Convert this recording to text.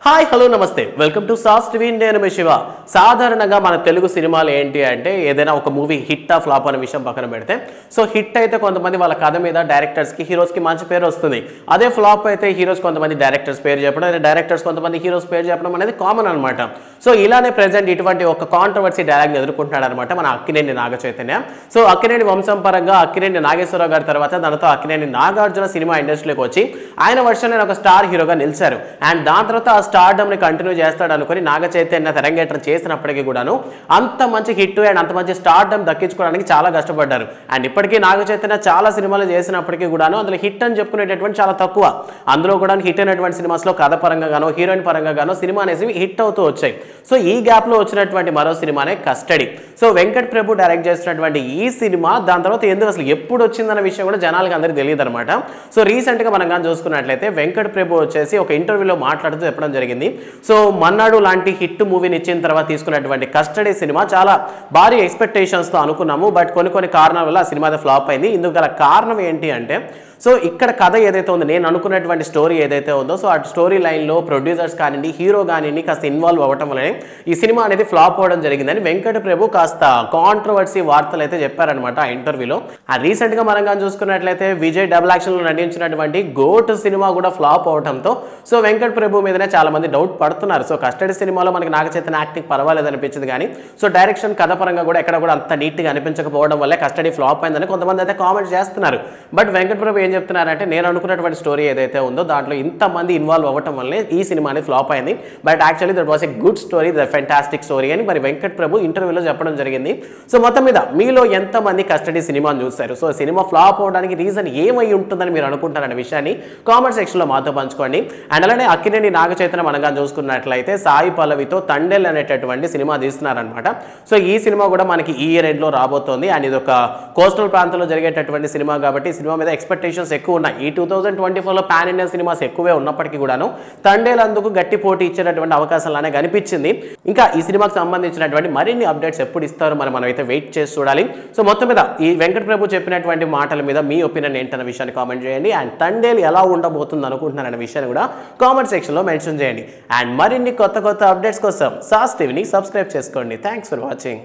Hi hello నమస్తే welcome to sauce TV నేను మీ శివ. సాధారణంగా మన తెలుగు సినిమాలు ఏంటి అంటే ఏదైనా ఒక మూవీ హిట్ ఆ ఫ్లాప్ అనే విషయం పక్కన పెడితే సో హిట్ అయితే కొంతమంది వాళ్ళ కథ మీద డైరెక్టర్స్కి హీరోస్కి మంచి పేరు వస్తుంది. అదే ఫ్లాప్ అయితే హీరోస్ కొంతమంది డైరెక్టర్స్ పేరు చెప్పడం, అదే డైరెక్టర్స్ కొంతమంది హీరోస్ పేరు చెప్పడం అనేది కామన్ అనమాట. సో ఇలానే ప్రెజెంట్ ఇటువంటి ఒక కాంట్రవర్సీ డైలాగ్ ఎదుర్కొంటున్నాడు అనమాట మన అక్కినేని నాగ చైతన్య. సో అక్కినేని వంశం పరంగా అక్కినేని నాగేశ్వరరావు గారి తర్వాత దానితో అక్కినేని నాగార్జున సినిమా ఇండస్ట్రీలోకి వచ్చి ఆయన వర్షన్ ఒక స్టార్ హీరోగా నిలిచారు. అండ్ దాని తర్వాత ఆ స్టార్డమ్ ని కంటిన్యూ చేస్తాడు అనుకుని నాగ చైతన్య తెరంగేట్రం చేసినప్పటికీ కూడాను అంత మంచి హిట్ అండ్ అంత మంచి స్టార్డమ్ దక్కించుకోవడానికి చాలా కష్టపడ్డారు. అండ్ ఇప్పటికీ నాగ చైతన్య చాలా సినిమాలు చేసినప్పటికీ కూడాను అందులో హిట్ అని చెప్పుకునేటటువంటి చాలా తక్కువ. అందులో కూడా హిట్ అయినటువంటి సినిమాస్ లో కథ పరంగా గానో హీరోయిన్ పరంగా గానో సినిమా అనేసి హిట్ అవుతూ వచ్చాయి. సో ఈ గ్యాప్ లో వచ్చినటువంటి మరో సినిమానే కస్టడీ. సో వెంకట్ ప్రభు డైరెక్ట్ చేసినటువంటి ఈ సినిమా దాని తర్వాత ఎందుకు అసలు ఎప్పుడు వచ్చిందన్న విషయం కూడా జనాలకు అందరికీ తెలియదు అనమాట. సో రీసెంట్ గా మనం కానీ చూసుకున్నట్లయితే వెంకట్ ప్రభు వచ్చేసి ఒక ఇంటర్వ్యూలో మాట్లాడుతూ చెప్పడం జరిగింది. సో మన్నాడు లాంటి హిట్ మూవీని ఇచ్చిన తర్వాత తీసుకున్నటువంటి కస్టడీ సినిమా చాలా భారీ ఎక్స్పెక్టేషన్స్ తో అనుకున్నాము. బట్ కొన్ని కారణాల వల్ల ఆ సినిమా ఫ్లాప్ అయింది. ఇందుకు గల కారణం ఏంటి అంటే సో ఇక్కడ కథ ఏదైతే ఉందో నేను అనుకున్నటువంటి స్టోరీ ఏదైతే ఉందో సో ఆ స్టోరీ లైన్లో ప్రొడ్యూసర్స్ కానివ్వండి హీరో కానివ్వండి కాస్త ఇన్వాల్వ్ అవ్వటం వల్లనే ఈ సినిమా అనేది ఫ్లాప్ అవ్వడం జరిగిందని వెంకట ప్రభు కాస్త కాంట్రవర్సీ వార్తలు అయితే చెప్పారనమాట ఆ ఇంటర్వ్యూలో. ఆ రీసెంట్గా మనం కానీ చూసుకున్నట్లయితే విజయ్ డబుల్ యాక్షన్లో నటించినటువంటి గోట్ సినిమా కూడా ఫ్లాప్ అవడంతో సో వెంకట ప్రభు మీదనే చాలా మంది డౌట్ పడుతున్నారు. సో కస్టడీ సినిమాలో మనకి నాగ చైతన్య యాక్టింగ్ పర్వాలేదు అనిపించింది కానీ సో డైరెక్షన్ కథ పరంగా కూడా ఎక్కడ కూడా అంత నీట్గా అనిపించకపోవడం వల్లే కస్టడీ ఫ్లాప్ అయిందని కొంతమంది అయితే కామెంట్ చేస్తున్నారు. బట్ వెంకట ప్రభు ఏం చెప్తున్నారంటే నేను అనుకున్నటువంటి స్టోరీ ఏదైతే ఉందో దాంట్లో ఇంతమంది ఇన్వాల్వ్ అవ్వటం వల్లే ఈ సినిమా అనేది ఫ్లాప్ అయింది. But actually that was a good story, the fantastic story అని మరి వెంకట్ ప్రభు ఇంటర్వ్యూలో చెప్పడం జరిగింది. సో మొత్తం మీద మీలో ఎంతమంది కస్టడీ సినిమాను చూస్తారు, సో సినిమా ఫ్లాప్ అవడానికి రీజన్ ఏమై ఉంటుందని మీరు అనుకుంటారనే విషయాన్ని కామెంట్ సెక్షన్లో మాతో పంచుకోండి. అండ్ అలానే అక్కినేని నాగ చైతన్య మనగా చూసుకున్నట్లయితే సాయి పల్లవితో తండెల్ అనేటటువంటి సినిమా తీస్తున్నారనమాట. సో ఈ సినిమా కూడా మనకి ఈ ఇయర్ ఎండ్లో రాబోతోంది. అండ్ ఇది ఒక కోస్టల్ ప్రాంతంలో జరిగేటటువంటి సినిమా కాబట్టి సినిమా మీద ఎక్స్పెక్టేషన్స్ ఎక్కువ ఉన్నాయి. ఈ 2024లో పాన్ ఇండియన్ సినిమాస్ ఎక్కువే ఉన్నప్పటికీ కూడాను తండేల్ అందుకు గట్టి పోటీ ఇచ్చేటటువంటి అవకాశాలనే కనిపించింది. ఇంకా ఈ సినిమాకి సంబంధించినటువంటి మరిన్ని అప్డేట్స్ ఎప్పుడు ఇస్తారో మనం అయితే వెయిట్ చేసి చూడాలి. సో మొత్తం మీద ఈ వెంకట ప్రభు చెప్పినటువంటి మాటల మీద మీ ఒపీనియన్ ఏంటన్న విషయాన్ని కామెంట్ చేయండి. అండ్ తండేల్ ఎలా ఉండబోతుంది అనుకుంటున్నారనే విషయాన్ని కూడా కామెంట్ సెక్షన్లో మెన్షన్ చేయండి. అండ్ మరిన్ని కొత్త అప్డేట్స్ కోసం సాస్ టీవీని సబ్స్క్రైబ్ చేసుకోండి. Thanks for watching.